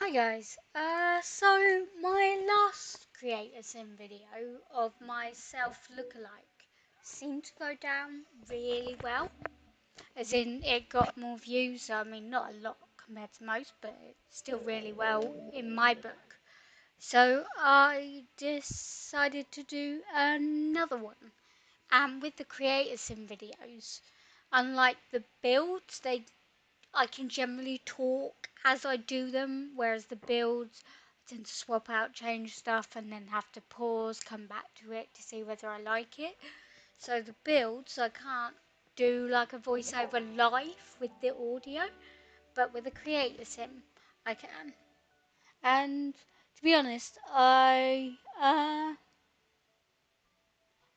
Hi guys, so my last Creator Sim video of myself lookalike seemed to go down really well, as in it got more views. I mean, not a lot compared to most, but it's still really well in my book. So I decided to do another one. And with the Creator Sim videos, unlike the builds, I can generally talk as I do them, whereas the builds I tend to swap out, change stuff, and then have to pause, come back to it to see whether I like it. So the builds I can't do like a voiceover live with the audio, but with a creator sim I can. And to be honest, I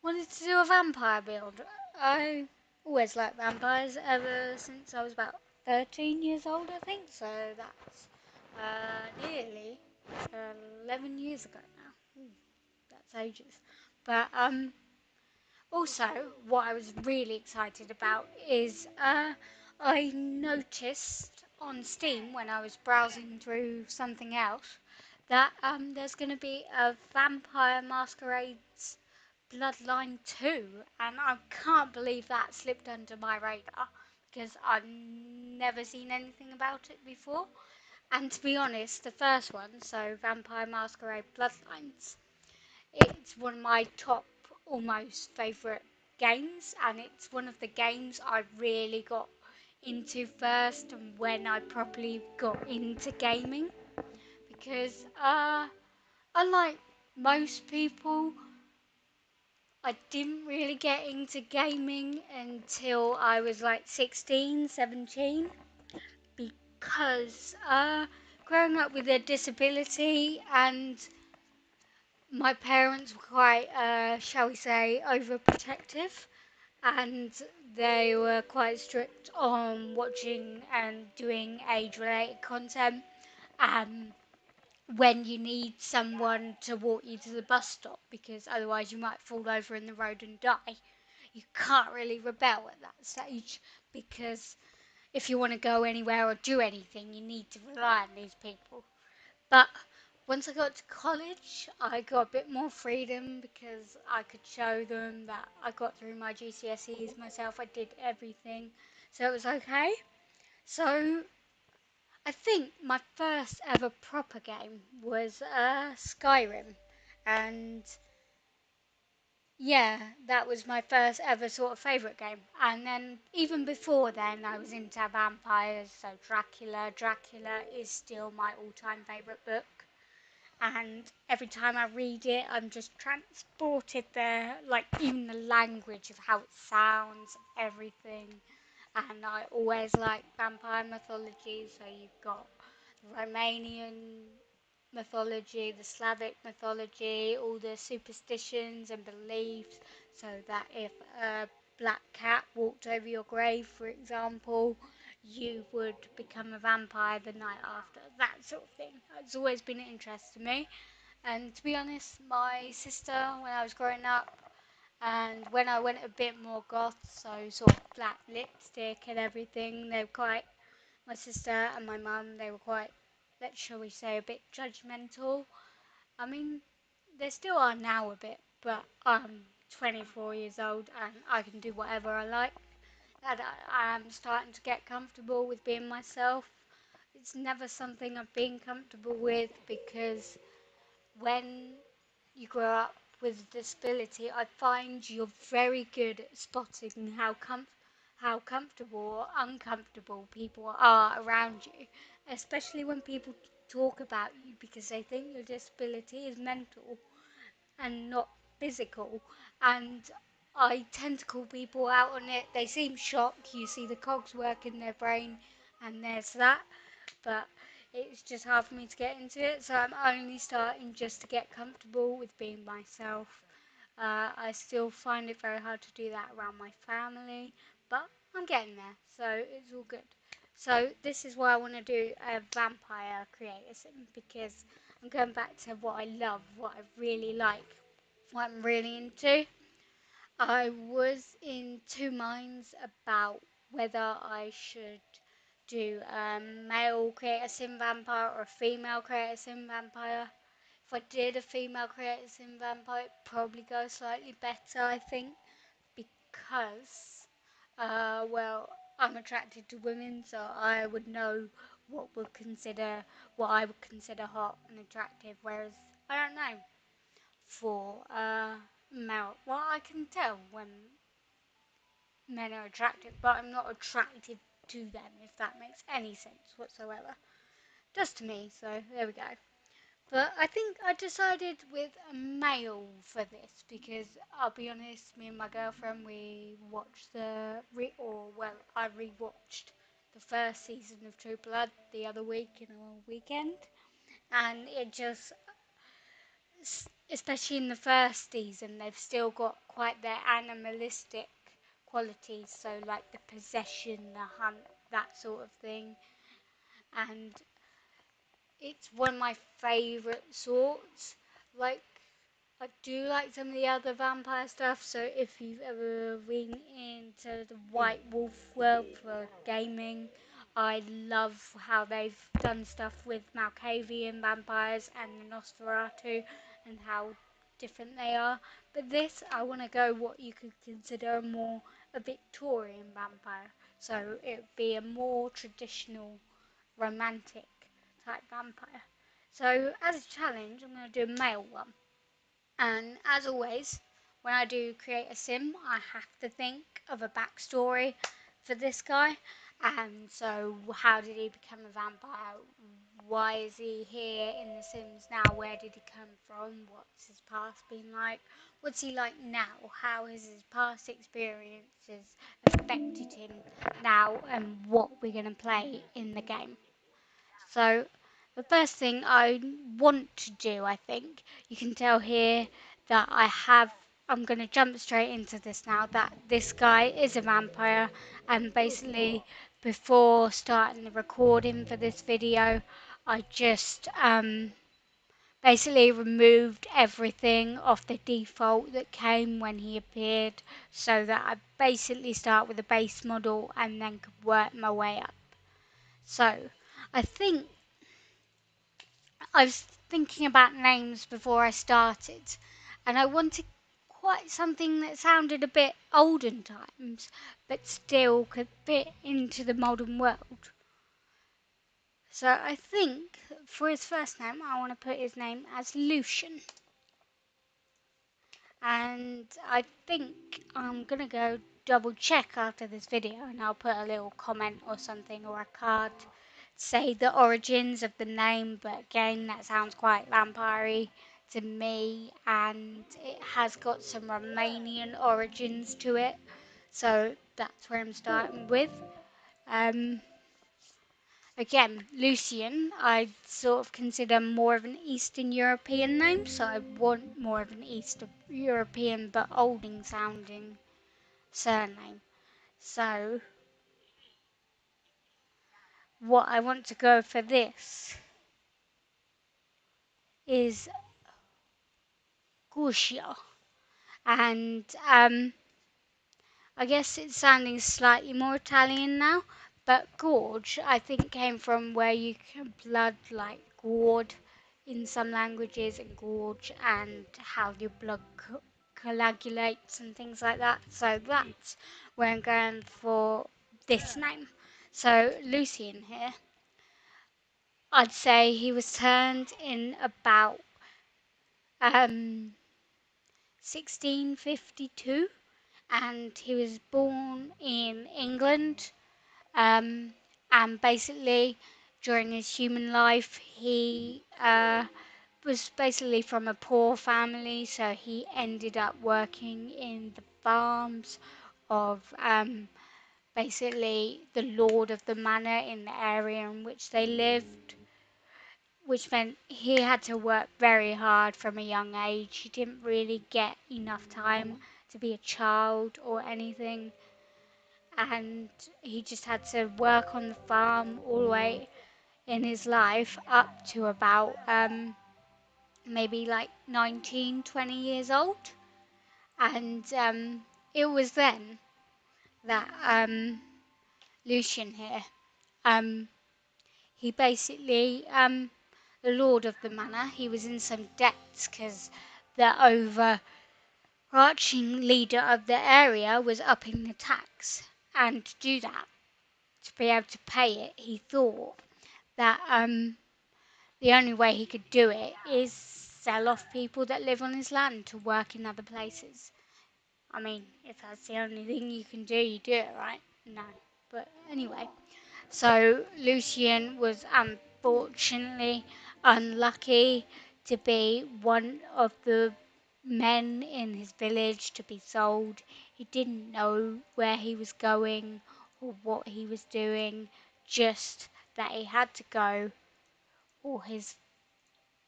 wanted to do a vampire build. I always liked vampires ever since I was about 13 years old, I think. So that's nearly 11 years ago now. Ooh, that's ages. But also, what I was really excited about is I noticed on Steam when I was browsing through something else that there's going to be a Vampire Masquerades Bloodline 2, and I can't believe that slipped under my radar because I've never seen anything about it before. And to be honest, the first one, so Vampire Masquerade Bloodlines, it's one of my top almost favourite games, and it's one of the games I really got into first and when I properly got into gaming because unlike most people, I didn't really get into gaming until I was like 16, 17 because growing up with a disability and my parents were quite, shall we say, overprotective, and they were quite strict on watching and doing age-related content. And when you need someone to walk you to the bus stop, because otherwise you might fall over in the road and die, you can't really rebel at that stage, because if you want to go anywhere or do anything, you need to rely on these people. But once I got to college, I got a bit more freedom because I could show them that I got through my GCSEs myself. I did everything, so it was okay. So I think my first ever proper game was Skyrim, and yeah, that was my first ever sort of favourite game. And then even before then, I was into vampires, so Dracula. Dracula is still my all-time favourite book. And every time I read it, I'm just transported there, like even the language of how it sounds, everything. And I always like vampire mythology, so you've got Romanian mythology, the Slavic mythology, all the superstitions and beliefs, so that if a black cat walked over your grave, for example, you would become a vampire the night after, that sort of thing. It's always been an interest to me. And to be honest, my sister, when I was growing up, and when I went a bit more goth, so sort of black lipstick and everything, they were quite, my sister and my mum, they were quite, let's shall we say, a bit judgmental. I mean, they still are now a bit, but I'm 24 years old and I can do whatever I like. And I am starting to get comfortable with being myself. It's never something I've been comfortable with because when you grow up with a disability, I find you're very good at spotting how comfortable or uncomfortable people are around you, especially when people talk about you because they think your disability is mental and not physical. And I tend to call people out on it. They seem shocked. You see the cogs work in their brain, and there's that. But it's just hard for me to get into it, so I'm only starting just to get comfortable with being myself. I still find it very hard to do that around my family, but I'm getting there, so it's all good. So this is why I want to do a vampire creator sim, because I'm going back to what I love, what I really like, what I'm really into. I was in two minds about whether I should do a male create a sim vampire or a female create a sim vampire. If I did a female create a sim vampire, it'd probably go slightly better, I think, because, well, I'm attracted to women, so I would know what I would consider hot and attractive, whereas I don't know for male. Well, I can tell when men are attractive, but I'm not attracted to them, if that makes any sense whatsoever. Does to me, so there we go. But I think I decided with a male for this because I'll be honest, me and my girlfriend we watched I rewatched the first season of True Blood the other week in a weekend, and it just, especially in the first season, they've still got quite their animalistic qualities, so like the possession, the hunt, that sort of thing, and it's one of my favourite sorts. Like, I do like some of the other vampire stuff, so if you've ever been into the White Wolf world for gaming, I love how they've done stuff with Malkavian vampires and the Nosferatu and how different they are. But this, I want to go what you could consider more a Victorian vampire. So it would be a more traditional, romantic type vampire. So as a challenge, I'm going to do a male one. And as always, when I do create a sim, I have to think of a backstory for this guy. And so, how did he become a vampire? Why is he here in The Sims now? Where did he come from? What's his past been like? What's he like now? How has his past experiences affected him now? And what we're going to play in the game. So, the first thing I want to do, I think, you can tell here that I'm going to jump straight into this now, that this guy is a vampire, and basically, before starting the recording for this video, I just basically removed everything off the default that came when he appeared, so that I basically start with a base model and then could work my way up. So, I think I was thinking about names before I started, and I wanted quite something that sounded a bit olden times, but still could fit into the modern world. So I think for his first name, I want to put his name as Lucian. And I think I'm going to go double check after this video, and I'll put a little comment or something or a card say the origins of the name, but again that sounds quite vampire-y to me, and it has got some Romanian origins to it, so that's where I'm starting with. Again, Lucian I sort of consider more of an Eastern European name, so I want more of an Eastern European but olding sounding surname. So what I want to go for this is Gorgeo. And I guess it's sounding slightly more Italian now, but gorge I think came from where you can blood like gourd in some languages and gorge and how your blood coagulates and things like that. So that's where I'm going for this name. So Lucian here, I'd say he was turned in about 1652, and he was born in England. And basically, during his human life, he was basically from a poor family, so he ended up working in the farms of basically the lord of the manor in the area in which they lived, which meant he had to work very hard from a young age. He didn't really get enough time to be a child or anything, and he just had to work on the farm all the way in his life up to about maybe like 19, 20 years old. And it was then that Lucian here Um, he basically, the lord of the manor, he was in some debts because the overarching leader of the area was upping the tax. And to do that, to be able to pay it, he thought that the only way he could do it is sell off people that live on his land to work in other places. I mean, if that's the only thing you can do, you do it, right? No. But anyway, so Lucian was unfortunately unlucky to be one of the men in his village to be sold. He didn't know where he was going or what he was doing, just that he had to go, or his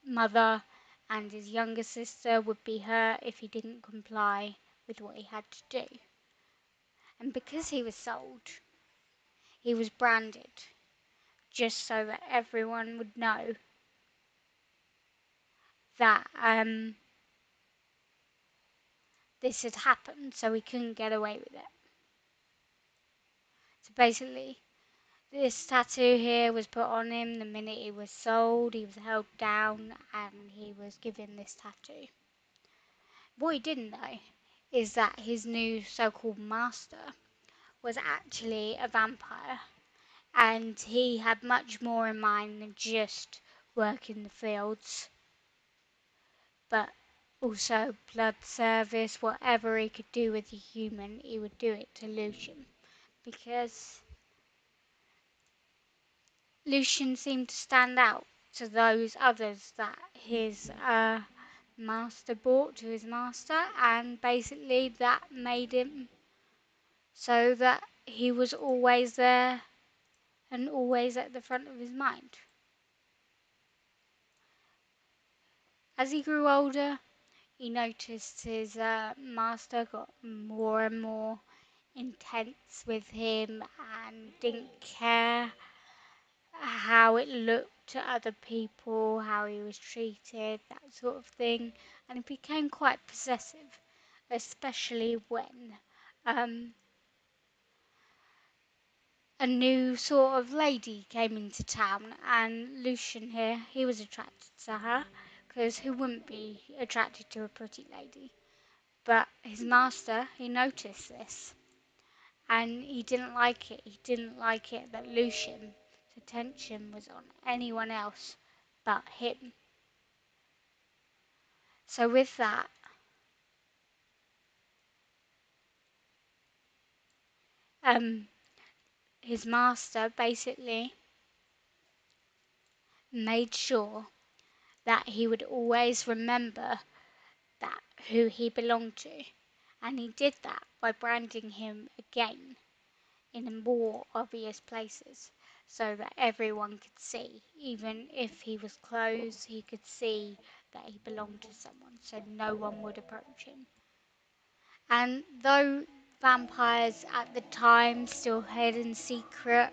mother and his younger sister would be hurt if he didn't comply with what he had to do. And because he was sold, he was branded, just so that everyone would know that this had happened, so he couldn't get away with it. So basically, this tattoo here was put on him the minute he was sold. He was held down and he was given this tattoo. What he didn't know is that his new so-called master was actually a vampire, and he had much more in mind than just work in the fields, but also blood service. Whatever he could do with a human, he would do it to Lucian, because Lucian seemed to stand out to those others that his master brought to his master, and basically that made him so that he was always there and always at the front of his mind. As he grew older, he noticed his master got more and more intense with him and didn't care how it looked to other people, how he was treated, that sort of thing. And it became quite possessive, especially when um, a new sort of lady came into town, and Lucian here, he was attracted to her, because who wouldn't be attracted to a pretty lady? But his master, he noticed this, and he didn't like it. He didn't like it that Lucian's attention was on anyone else but him. So with that, his master basically made sure that he would always remember that who he belonged to, and he did that by branding him again in more obvious places, so that everyone could see. Even if he was closed, he could see that he belonged to someone, so no one would approach him. And though vampires at the time still held in secret,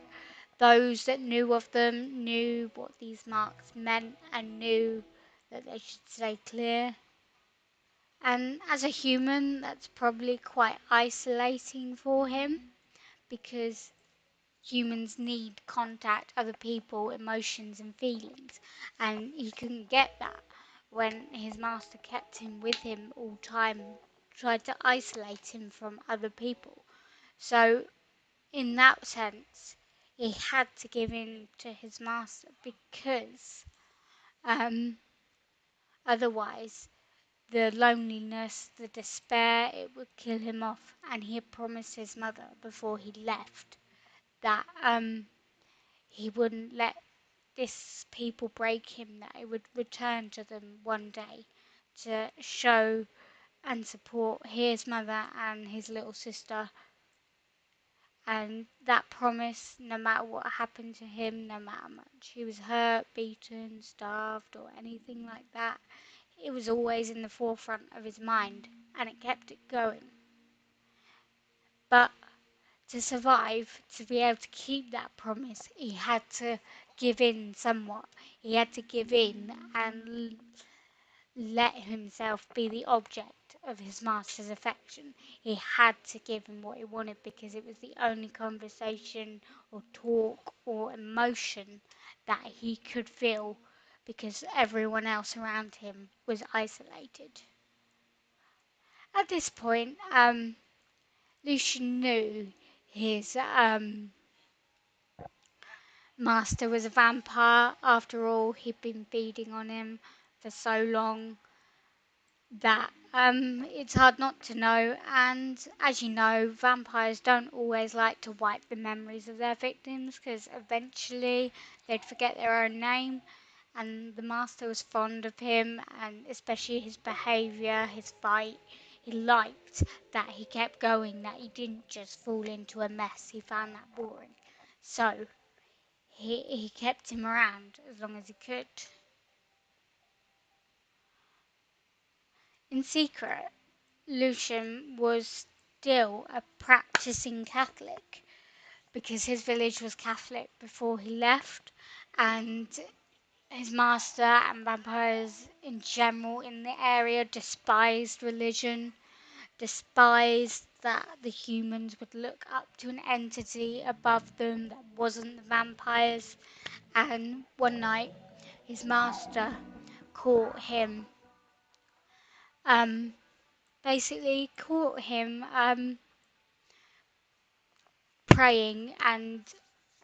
those that knew of them knew what these marks meant and knew that they should stay clear. And as a human, that's probably quite isolating for him, because humans need contact, other people, emotions and feelings, and he couldn't get that when his master kept him with him all time, tried to isolate him from other people. So in that sense, he had to give in to his master, because otherwise the loneliness, the despair, it would kill him off. And he had promised his mother before he left that he wouldn't let this people break him, that he would return to them one day to show and support his mother and his little sister. And that promise, no matter what happened to him, no matter how much he was hurt, beaten, starved or anything like that, it was always in the forefront of his mind, and it kept it going. But to survive, to be able to keep that promise, he had to give in somewhat. He had to give in and let himself be the object of his master's affection. He had to give him what he wanted because it was the only conversation or talk or emotion that he could feel because everyone else around him was isolated. At this point, Lucian knew his master was a vampire. After all, he'd been feeding on him for so long that it's hard not to know. And as you know, vampires don't always like to wipe the memories of their victims because eventually they'd forget their own name. And the master was fond of him, and especially his behaviour, his fight. He liked that he kept going, that he didn't just fall into a mess. He found that boring. So he kept him around as long as he could. In secret, Lucian was still a practicing Catholic because his village was Catholic before he left, and his master and vampires in general in the area despised religion, despised that the humans would look up to an entity above them that wasn't the vampires. And one night, his master caught him, um, basically caught him praying and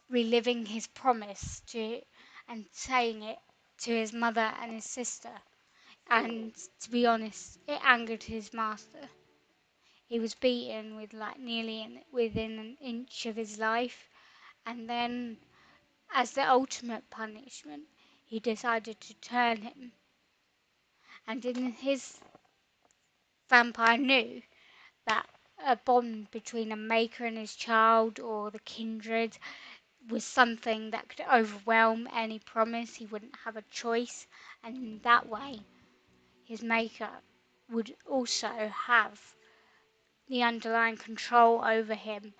reliving his promise to and saying it to his mother and his sister. And to be honest, it angered his master. He was beaten with like within an inch of his life, and then as the ultimate punishment, he decided to turn him. And in his vampire knew that a bond between a maker and his child or the kindred was something that could overwhelm any promise. He wouldn't have a choice, and in that way his maker would also have the underlying control over him,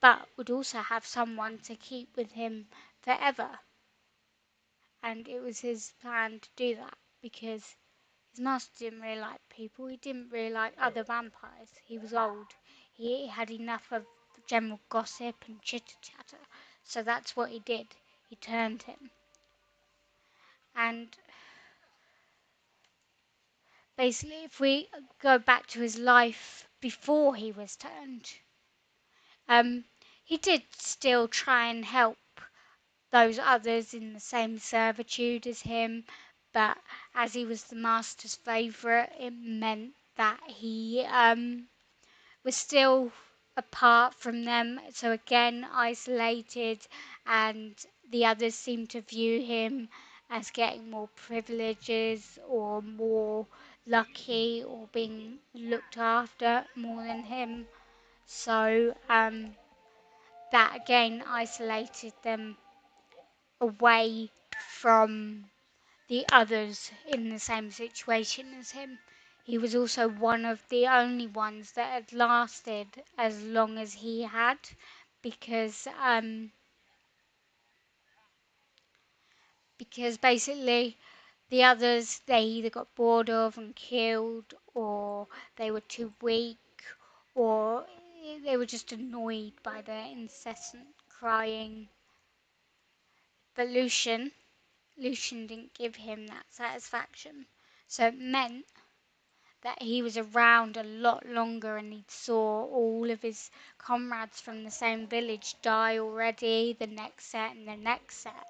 but would also have someone to keep with him forever. And it was his plan to do that because his master didn't really like people. He didn't really like other vampires. He was old. He had enough of general gossip and chitter chatter. So that's what he did. He turned him. And basically, if we go back to his life before he was turned, um, he did still try and help those others in the same servitude as him, but as he was the master's favourite, it meant that he was still apart from them, so again isolated, and the others seemed to view him as getting more privileges or more lucky or being looked after more than him. So that again isolated them away from the others in the same situation as him. He was also one of the only ones that had lasted as long as he had, because basically the others they either got bored of and killed, or they were too weak, or they were just annoyed by their incessant crying. But Lucian didn't give him that satisfaction. So it meant that he was around a lot longer, and he saw all of his comrades from the same village die already, the next set and the next set.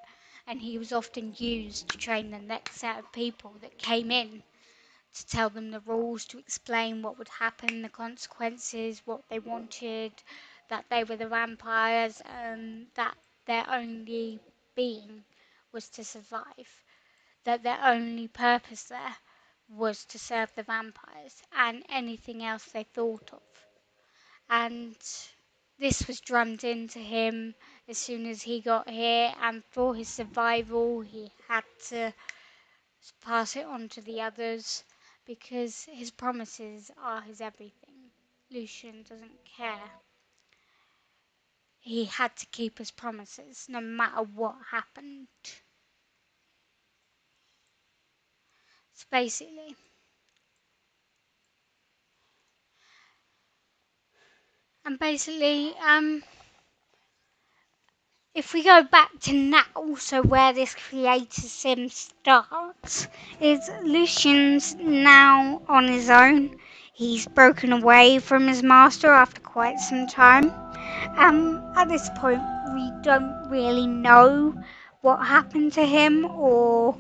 And he was often used to train the next set of people that came in, to tell them the rules, to explain what would happen, the consequences, what they wanted, that they were the vampires, and that their only being was to survive, that their only purpose there was to serve the vampires and anything else they thought of. And this was drummed into him as soon as he got here, and for his survival he had to pass it on to the others because his promises are his everything. Lucian doesn't care. He had to keep his promises no matter what happened. So basically, And basically, if we go back to now, so where this creator sim starts, is Lucian's now on his own. He's broken away from his master after quite some time. At this point, we don't really know what happened to him or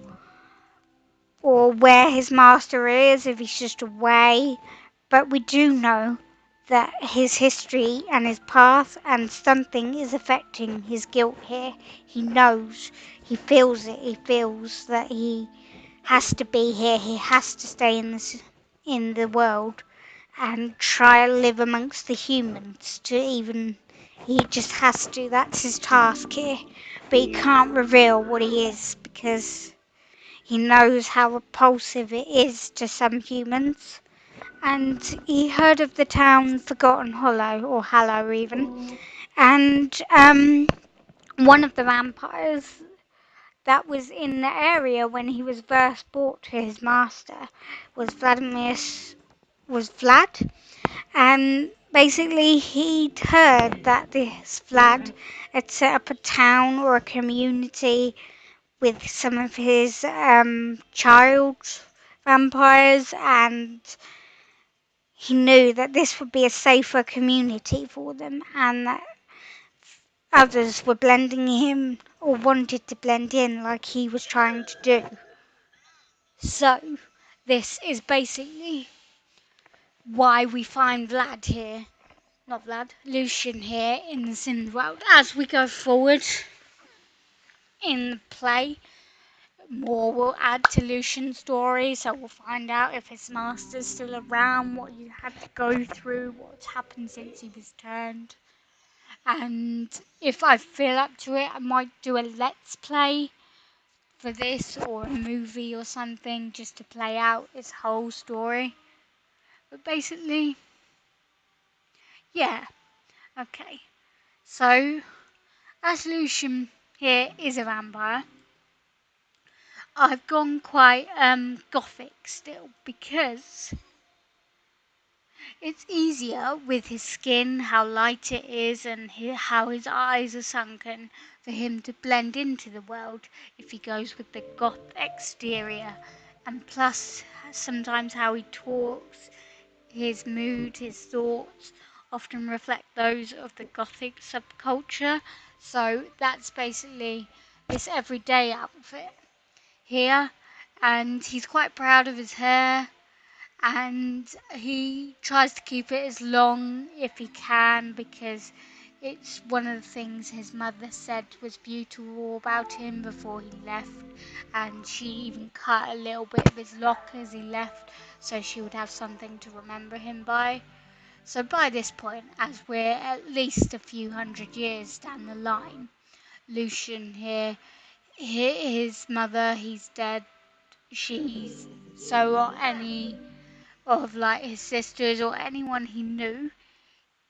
where his master is, if he's just away. But we do know that his history and his past and something is affecting his guilt here. He knows, he feels it, he feels that he has to be here, he has to stay in the world and try to live amongst the humans to even, he just has to, that's his task here. But he can't reveal what he is because he knows how repulsive it is to some humans. And he heard of the town Forgotten Hollow, or Hallow even. And one of the vampires that was in the area when he was first brought to his master was Vlad. And basically he'd heard that this Vlad had set up a town or a community with some of his child vampires, and he knew that this would be a safer community for them, and that others were blending in or wanted to blend in like he was trying to do. So, this is basically why we find Vlad here. Not Vlad, Lucian here in the Sims world. As we go forward in the play, more will add to Lucian's story, so we'll find out if his master's still around, what he had to go through, what's happened since he was turned. And if I feel up to it, I might do a let's play for this or a movie or something just to play out his whole story. But basically, yeah, okay. So, as Lucian here is a vampire, I've gone quite gothic still because it's easier with his skin, how light it is, and how his eyes are sunken for him to blend into the world if he goes with the goth exterior. And plus, sometimes how he talks, his mood, his thoughts often reflect those of the gothic subculture. So that's basically this everyday outfit here. And he's quite proud of his hair, and he tries to keep it as long if he can because it's one of the things his mother said was beautiful about him before he left, and she even cut a little bit of his lock as he left so she would have something to remember him by. So by this point, as we're at least a few hundred years down the line, Lucian here, his mother, he's dead, she's so any of like his sisters or anyone he knew.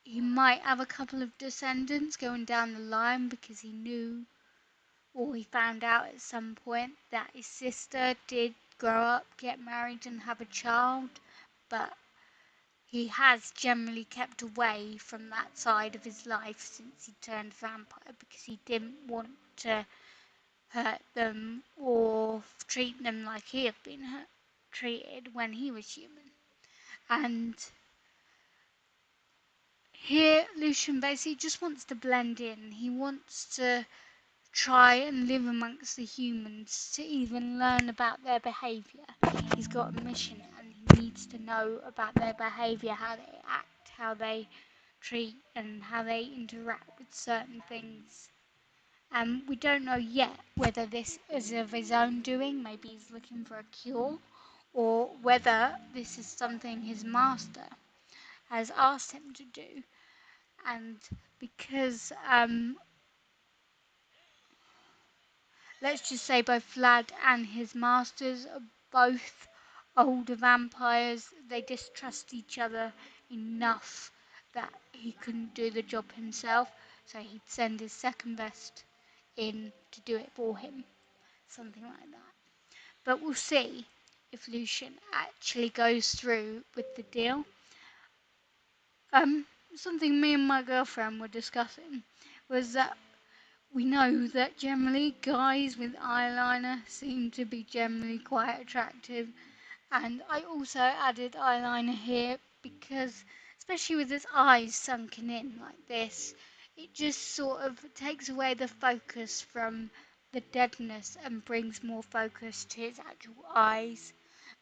He might have a couple of descendants going down the line because he knew or he found out at some point that his sister did grow up, get married and have a child, but he has generally kept away from that side of his life since he turned vampire because he didn't want to hurt them or treat them like he had been treated when he was human. And here, Lucian basically just wants to blend in. He wants to try and live amongst the humans to even learn about their behaviour. He's got a mission and he needs to know about their behaviour, how they act, how they treat, and how they interact with certain things. We don't know yet whether this is of his own doing, maybe he's looking for a cure, or whether this is something his master has asked him to do. And because let's just say both Vlad and his masters are both older vampires, they distrust each other enough that he couldn't do the job himself, so he'd send his second best in to do it for him, something like that. But we'll see if Lucian actually goes through with the deal. something me and my girlfriend were discussing was that we know that generally guys with eyeliner seem to be generally quite attractive, and I also added eyeliner here because, especially with his eyes sunken in like this, it just sort of takes away the focus from the deadness and brings more focus to his actual eyes.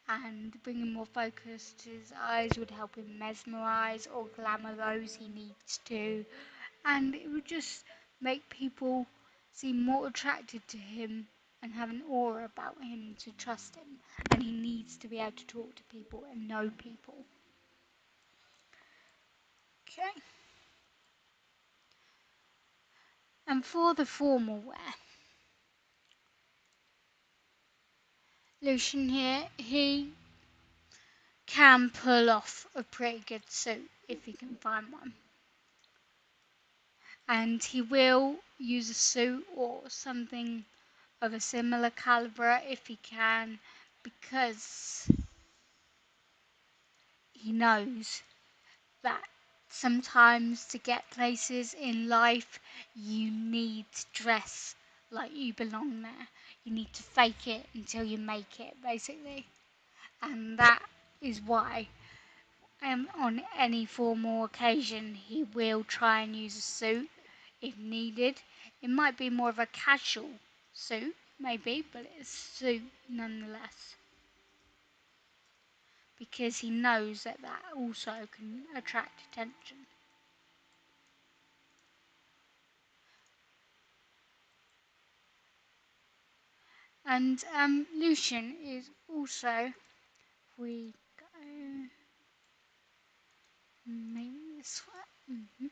And bringing more focus to his eyes would help him mesmerize or glamour those he needs to, and it would just make people seem more attracted to him and have an aura about him to trust him, and he needs to be able to talk to people and know people. Okay. And for the formal wear, Lucian here, he can pull off a pretty good suit if he can find one. And he will use a suit or something of a similar caliber if he can, because he knows that sometimes to get places in life you need to dress like you belong there. You need to fake it until you make it, basically. And that is why on any formal occasion he will try and use a suit if needed. It might be more of a casual suit, maybe, but it's a suit nonetheless. Because he knows that that also can attract attention. And Lucian is also, if we go maybe this way,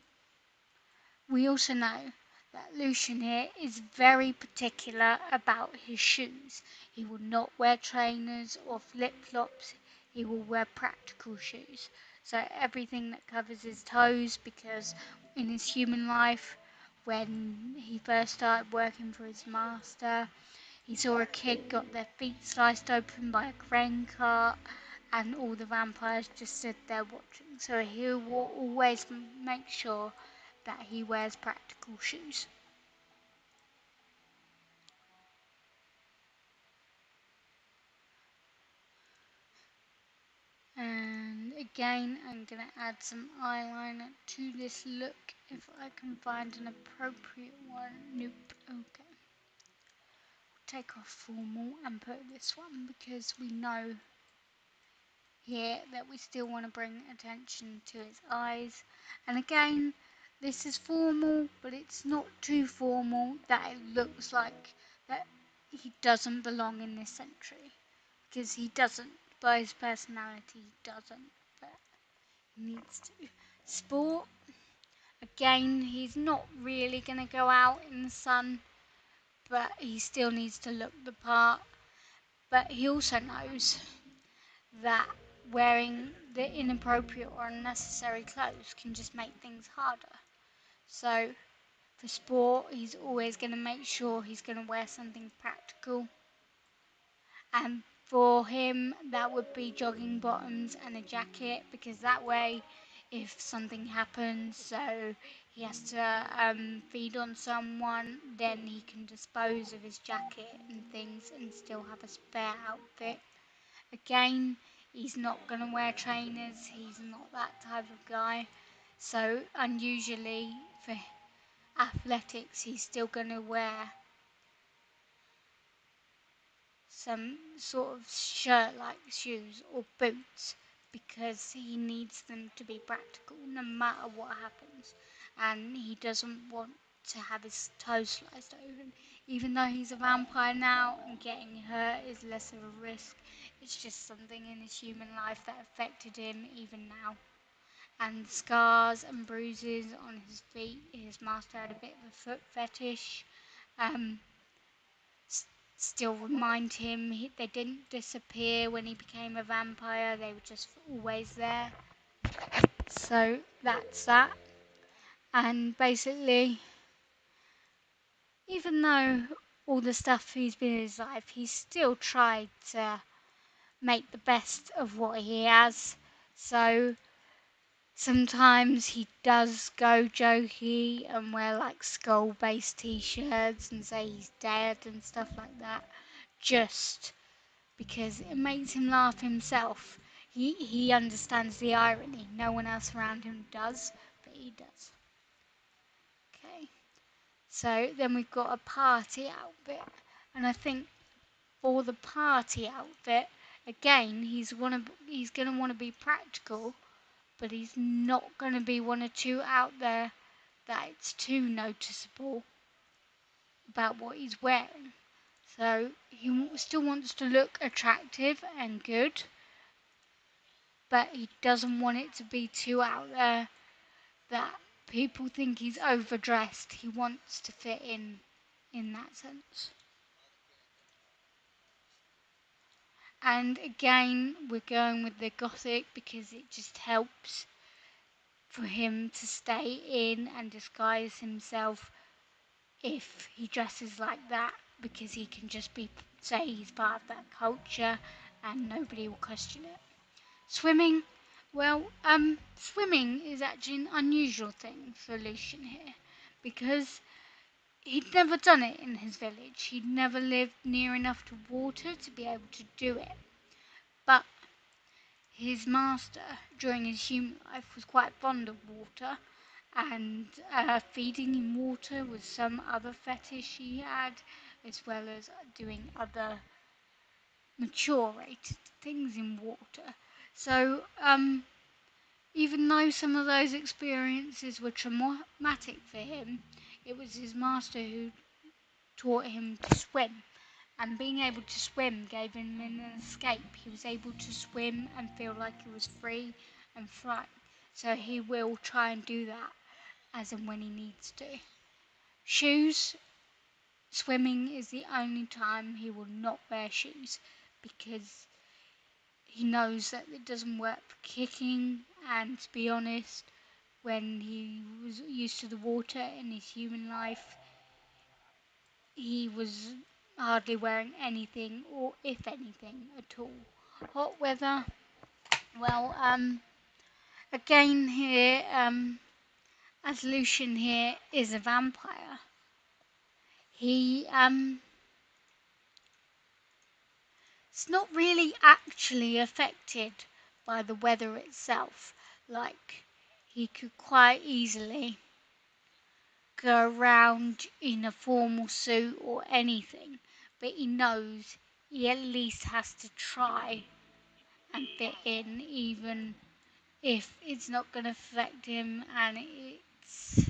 we also know that Lucian here is very particular about his shoes. He will not wear trainers or flip-flops. He will wear practical shoes. So everything that covers his toes, because in his human life, when he first started working for his master, he saw a kid got their feet sliced open by a crane cart, and all the vampires just stood there watching. So he will always make sure that he wears practical shoes. And again, I'm going to add some eyeliner to this look if I can find an appropriate one. Nope. Okay. Take off formal and put this one because we know here that we still want to bring attention to his eyes. And again, this is formal, but it's not too formal that it looks like that he doesn't belong in this century. Because he doesn't, by his personality, he doesn't, but he needs to. Sport, again, he's not really going to go out in the sun, but he still needs to look the part. But he also knows that wearing the inappropriate or unnecessary clothes can just make things harder. So for sport, he's always going to make sure he's going to wear something practical. And for him, that would be jogging bottoms and a jacket, because that way, if something happens, so he has to feed on someone, then he can dispose of his jacket and things and still have a spare outfit. Again, he's not going to wear trainers, he's not that type of guy. So unusually for athletics, he's still going to wear some sort of shirt-like shoes or boots, because he needs them to be practical no matter what happens, and he doesn't want to have his toes sliced open. Even though he's a vampire now and getting hurt is less of a risk, it's just something in his human life that affected him even now. And scars and bruises on his feet, his master had a bit of a foot fetish. Um, Still remind him they didn't disappear when he became a vampire, they were just always there. So that's that. And basically, even though all the stuff he's been in his life, he's still tried to make the best of what he has. So Sometimes he does go jokey and wear like skull-based t-shirts and say he's dead and stuff like that, just because it makes him laugh himself. He understands the irony. No one else around him does, but he does. Okay, so then we've got a party outfit, and I think for the party outfit, again, he's gonna want to be practical, but he's not gonna be one or two out there that it's too noticeable about what he's wearing. So he still wants to look attractive and good, but he doesn't want it to be too out there that people think he's overdressed. He wants to fit in that sense. And again, we're going with the gothic because it just helps for him to stay in and disguise himself if he dresses like that, because he can just say he's part of that culture and nobody will question it. Swimming, well, swimming is actually an unusual thing for Lucian here, because he'd never done it in his village. He'd never lived near enough to water to be able to do it. But his master, during his human life, was quite fond of water, and feeding him water was some other fetish he had, as well as doing other mature rated things in water. So, even though some of those experiences were traumatic for him, it was his master who taught him to swim. And being able to swim gave him an escape. He was able to swim and feel like he was free and fly. So he will try and do that as and when he needs to. Shoes. Swimming is the only time he will not wear shoes, because he knows that it doesn't work for kicking, and to be honest, when he was used to the water in his human life, he was hardly wearing anything, or if anything at all. Hot weather, well, again here, as Lucian here is a vampire, he, it's not really actually affected by the weather itself. Like, he could quite easily go around in a formal suit or anything, but he knows he at least has to try and fit in, even if it's not going to affect him and it's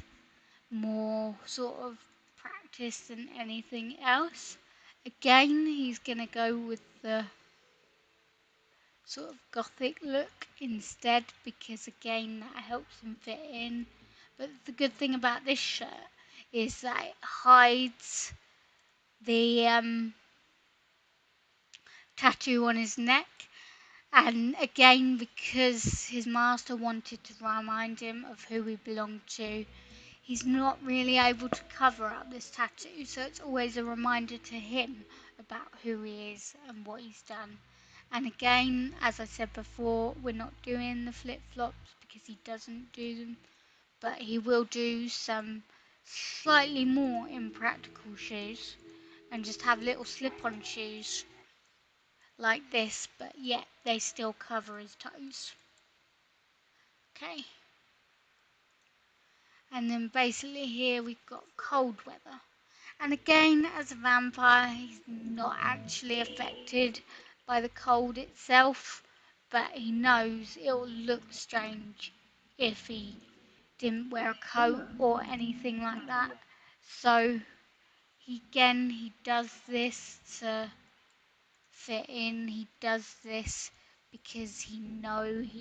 more sort of practice than anything else. Again, he's going to go with the sort of gothic look instead, because again that helps him fit in. But the good thing about this shirt is that it hides the tattoo on his neck, and again, because his master wanted to remind him of who he belonged to, he's not really able to cover up this tattoo, so it's always a reminder to him about who he is and what he's done. And again, as I said before, we're not doing the flip-flops because he doesn't do them, but he will do some slightly more impractical shoes and just have little slip-on shoes like this, but yet they still cover his toes. Okay. And then basically here we've got cold weather. And again, as a vampire, he's not actually affected by the cold itself, but he knows it'll look strange if he didn't wear a coat or anything like that. So he does this to fit in. He does this because he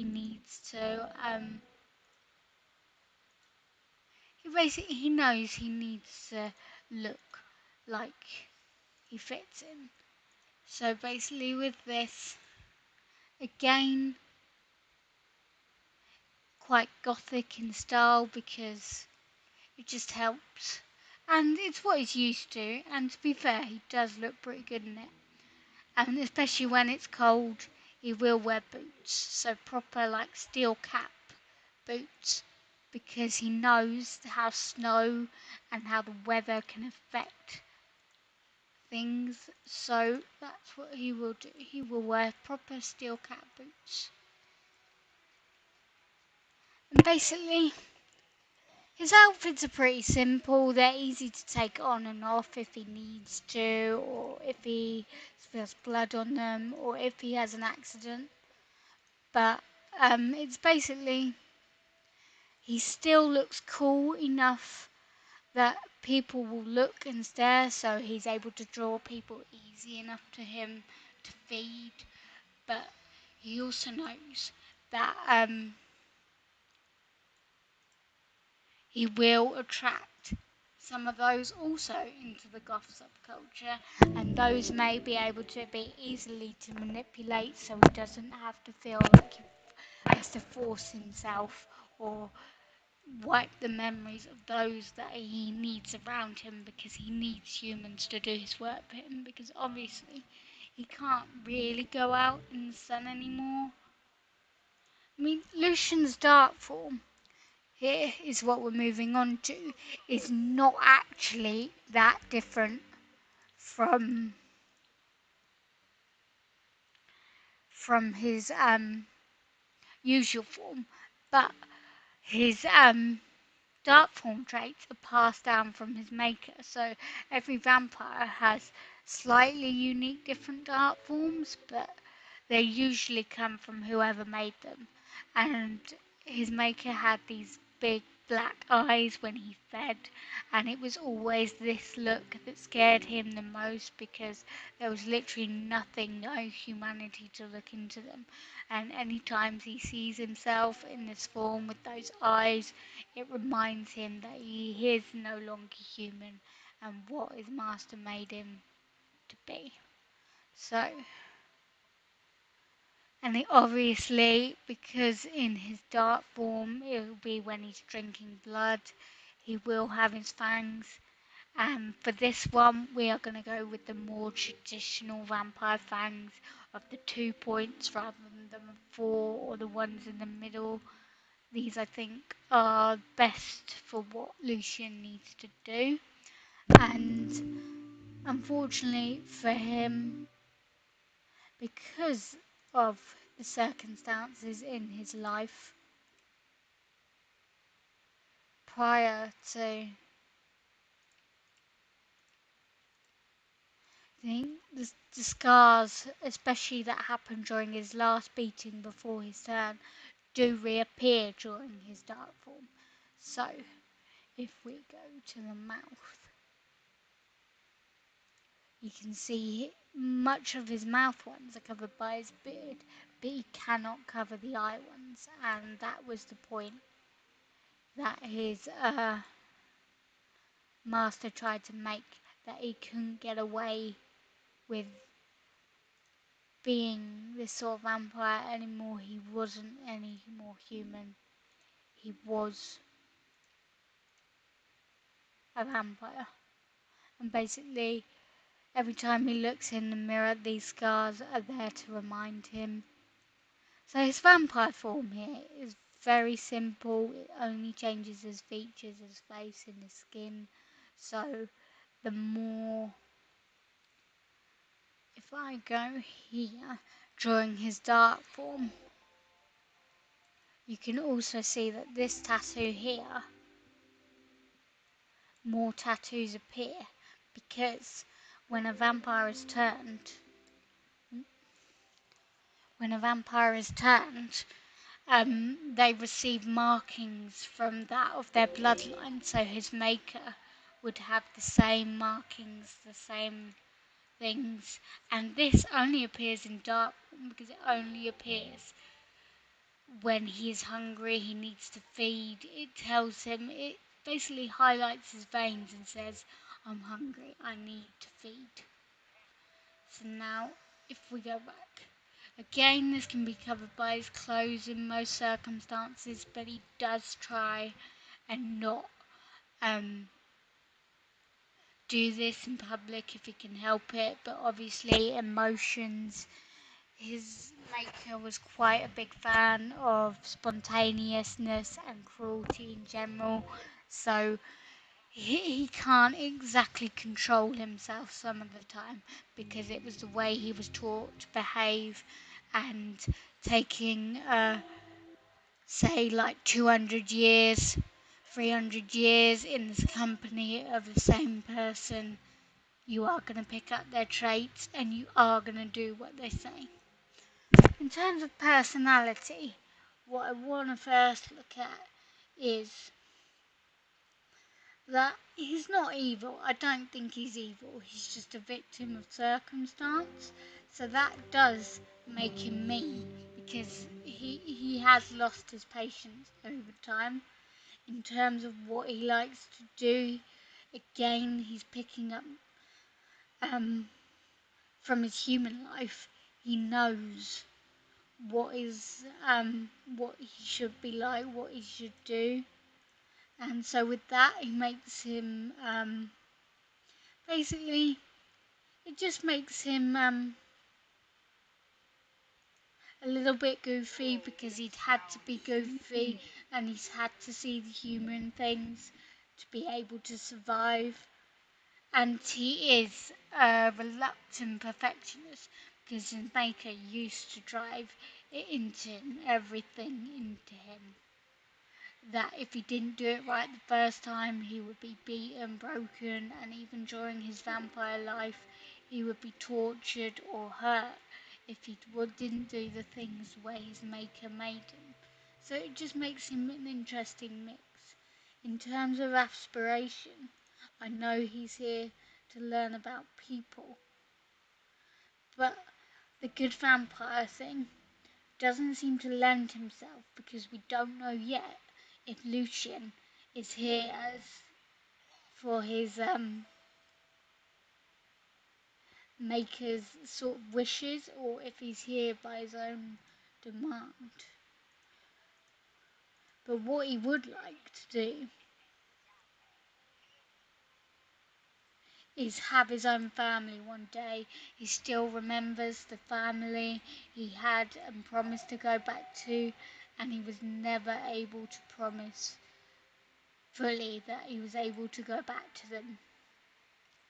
needs to. He knows he needs to look like he fits in. So basically with this, again, quite gothic in style because it just helps. And it's what he's used to, and to be fair, he does look pretty good in it. And especially when it's cold, he will wear boots. So proper like steel cap boots because he knows how snow and how the weather can affect things. So that's what he will do. He will wear proper steel cat boots. And basically, his outfits are pretty simple. They're easy to take on and off if he needs to, or if he spills blood on them, or if he has an accident. But it's basically, he still looks cool enough that people will look and stare, so he's able to draw people easy enough to him to feed. But he also knows that he will attract some of those also into the goth subculture, and those may be able to be easily to manipulate, so he doesn't have to feel like he has to force himself or wipe the memories of those that he needs around him, because he needs humans to do his work for him, because obviously he can't really go out in the sun anymore. I mean, Lucian's dark form, here is what we're moving on to, is not actually that different from his usual form, but his dark form traits are passed down from his maker, so every vampire has slightly unique different dark forms, but they usually come from whoever made them. And his maker had these big black eyes when he fed, and it was always this look that scared him the most, because there was literally nothing, no humanity to look into them. And any times he sees himself in this form with those eyes, it reminds him that he is no longer human and what his master made him to be. So, and obviously, because in his dark form, it will be when he's drinking blood, he will have his fangs. And for this one, we are going to go with the more traditional vampire fangs of the 2 points rather than the 4 or the ones in the middle. These, I think, are best for what Lucian needs to do. And unfortunately for him, because of the circumstances in his life prior to the scars, especially that happened during his last beating before his turn, do reappear during his dark form. So, if we go to the mouth, you can see much of his mouth ones are covered by his beard, but he cannot cover the eye ones, and that was the point that his master tried to make, that he couldn't get away with being this sort of vampire anymore. He wasn't any more human. He was a vampire. And basically, every time he looks in the mirror, these scars are there to remind him. So his vampire form here is very simple. It only changes his features, his face and his skin. So the more, if I go here, during his dark form, you can also see that this tattoo here, more tattoos appear, because when a vampire is turned, they receive markings from that of their bloodline, so his maker would have the same markings, the same things, and this only appears in dark form because it only appears when he is hungry, he needs to feed. It tells him, it basically highlights his veins and says, I'm hungry, I need to feed. So now, if we go back, again, this can be covered by his clothes in most circumstances, but he does try and not do this in public if he can help it. But obviously, emotions, his maker was quite a big fan of spontaneousness and cruelty in general, so he can't exactly control himself some of the time because it was the way he was taught to behave, and taking say like 200 years, 300 years in the company of the same person, you are going to pick up their traits and you are going to do what they say. In terms of personality, what I want to first look at is that he's not evil. I don't think he's evil. He's just a victim of circumstance. So that does make him mean because he has lost his patience over time. In terms of what he likes to do, again, he's picking up um, from his human life. He knows what he should be like, what he should do, and so with that, he makes him basically. It just makes him a little bit goofy because he'd had to be goofy and he's had to see the humour in things to be able to survive. And he is a reluctant perfectionist because his maker used to drive it into everything into him. That if he didn't do it right the first time, he would be beaten, broken, and even during his vampire life, he would be tortured or hurt if he didn't do the things the way his maker made him. So it just makes him an interesting mix. In terms of aspiration, I know he's here to learn about people, but the good vampire thing doesn't seem to lend himself because we don't know yet if Lucian is here as for his maker's sort of wishes or if he's here by his own demand. But what he would like to do is have his own family one day. He still remembers the family he had and promised to go back to, and he was never able to promise fully that he was able to go back to them,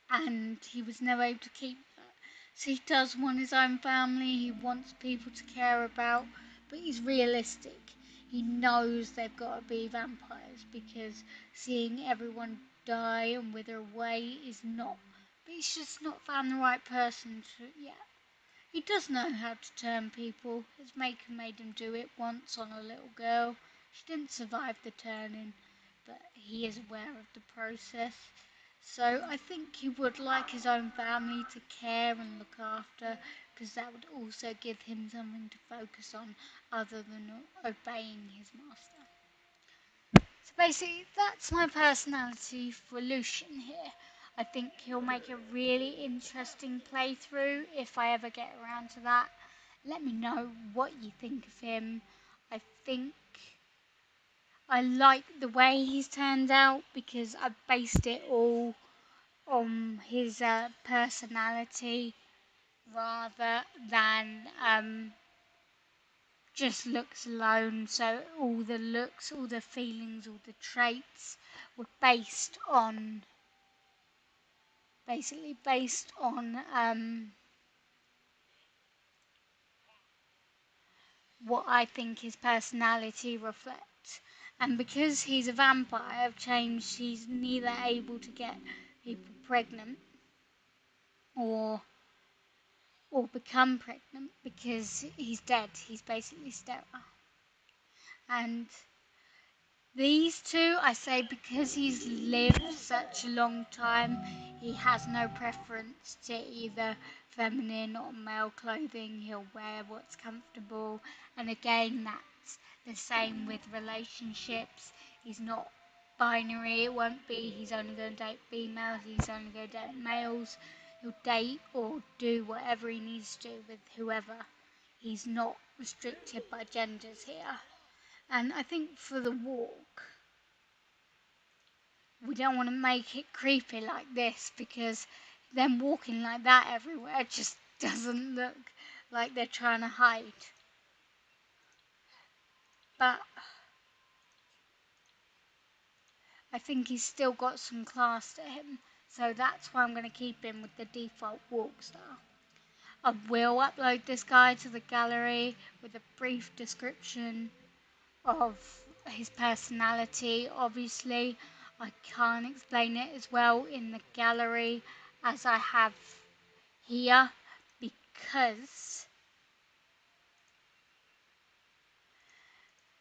and he was never able to keep that. So he does want his own family, he wants people to care about, but he's realistic. He knows they've got to be vampires because seeing everyone die and wither away is not. But he's just not found the right person to yet. He does know how to turn people. His maker made him do it once on a little girl. She didn't survive the turning, but he is aware of the process. So I think he would like his own family to care and look after, because that would also give him something to focus on other than obeying his master. So basically, that's my personality for Lucian here. I think he'll make a really interesting playthrough if I ever get around to that. Let me know what you think of him. I think I like the way he's turned out because I based it all on his personality rather than just looks alone. So all the looks, all the feelings, all the traits were based on what I think his personality reflects. And because he's a vampire, I've changed. He's neither able to get people pregnant or become pregnant because he's dead. He's basically sterile. And these two, I say, because he's lived such a long time, he has no preference to either feminine or male clothing. He'll wear what's comfortable. And again, that's the same with relationships. He's not binary. It won't be he's only going to date females, he's only going to date males. He'll date or do whatever he needs to do with whoever. He's not restricted by genders here. And I think for the walk, we don't want to make it creepy like this because them walking like that everywhere just doesn't look like they're trying to hide. But I think he's still got some class to him, so that's why I'm going to keep him with the default walk style. I will upload this guy to the gallery with a brief description of his personality. Obviously, I can't explain it as well in the gallery as I have here because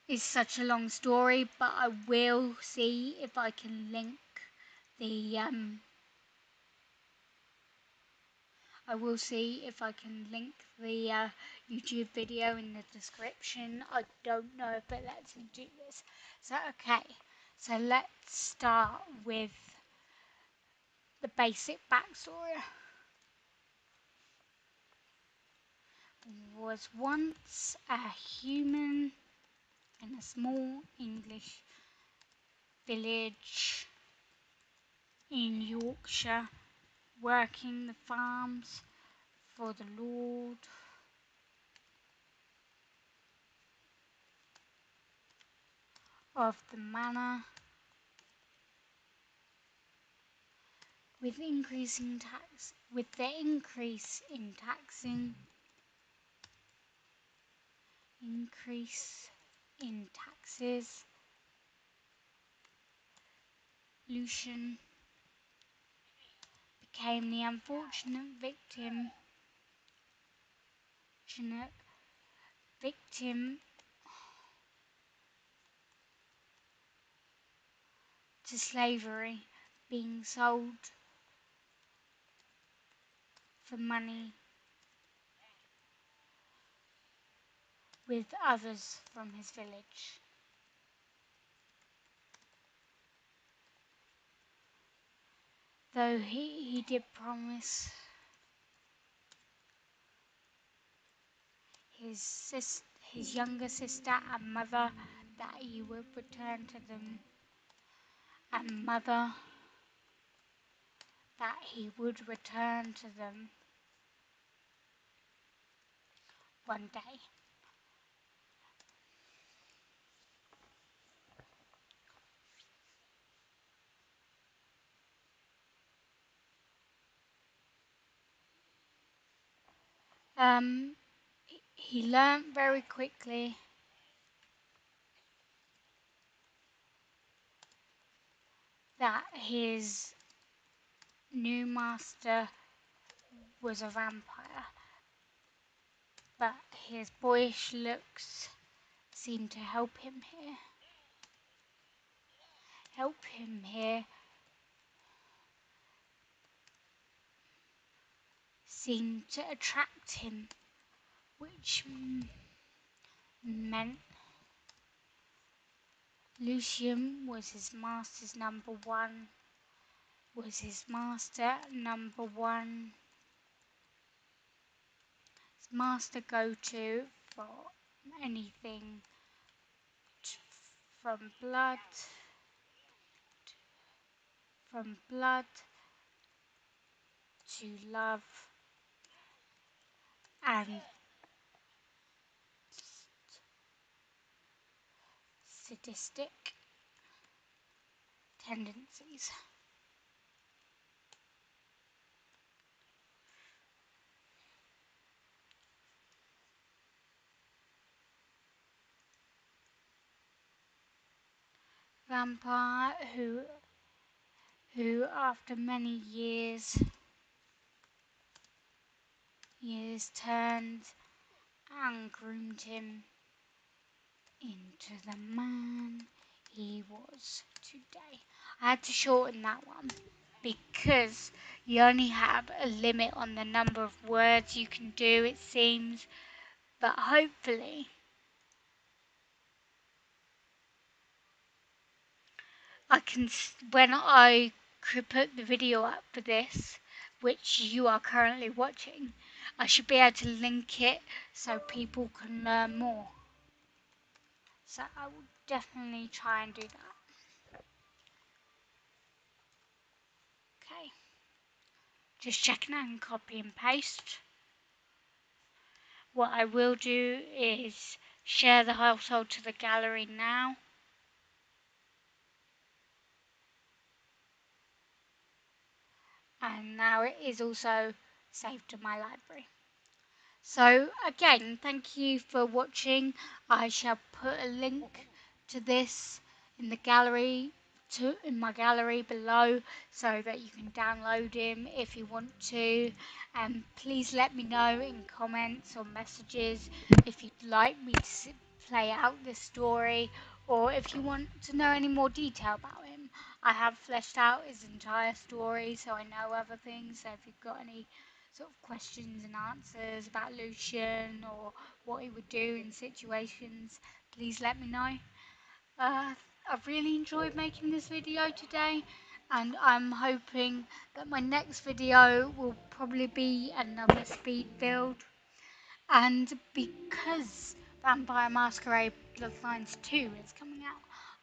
it's such a long story, but I will see if I can link the YouTube video in the description. I don't know if it lets me do this. So okay, so let's start with the basic backstory. Was once a human in a small English village in Yorkshire, working the farms for the Lord of the manor. With the increase in taxes, Lucian became the unfortunate victim to slavery, being sold for money with others from his village. Though he did promise his younger sister and mother that he would return to them, and mother that he would return to them one day. He learned very quickly that his new master was a vampire, but his boyish looks seemed to help him here. Seemed to attract him, which meant Lucian was his master's number one, his master go-to for anything from blood to love and sadistic tendencies. Vampire who after many years turned and groomed him into the man he was today. I had to shorten that one because you only have a limit on the number of words you can do, it seems, but hopefully when I could put the video up for this, which you are currently watching, I should be able to link it so people can learn more. So I will definitely try and do that. Okay. Just checking out and copy and paste. What I will do is share the household to the gallery now. And now it is also saved to my library. So again, thank you for watching. I shall put a link to this in the gallery in my gallery below so that you can download him if you want to. And please let me know in comments or messages if you'd like me to play out this story, or if you want to know any more detail about him. I have fleshed out his entire story, so I know other things. So if you've got any sort of questions and answers about Lucian or what he would do in situations, please let me know. I've really enjoyed making this video today, and I'm hoping that my next video will probably be another speed build. And because Vampire Masquerade Bloodlines 2 is coming out,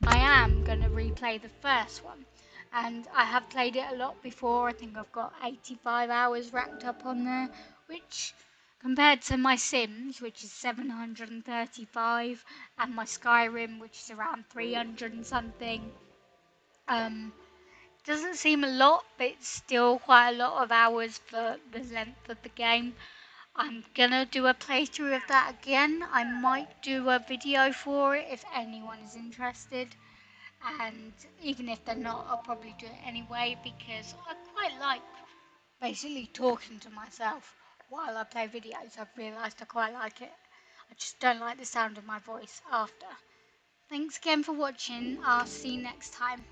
I am going to replay the first one. And I have played it a lot before. I think I've got 85 hours racked up on there, which compared to my Sims, which is 735, and my Skyrim, which is around 300 and something, doesn't seem a lot, but it's still quite a lot of hours for the length of the game. I'm gonna do a playthrough of that again. I might do a video for it if anyone is interested, and even if they're not, I'll probably do it anyway because I quite like basically talking to myself while I play videos. I've realised I quite like it. I just don't like the sound of my voice after. Thanks again for watching. I'll see you next time.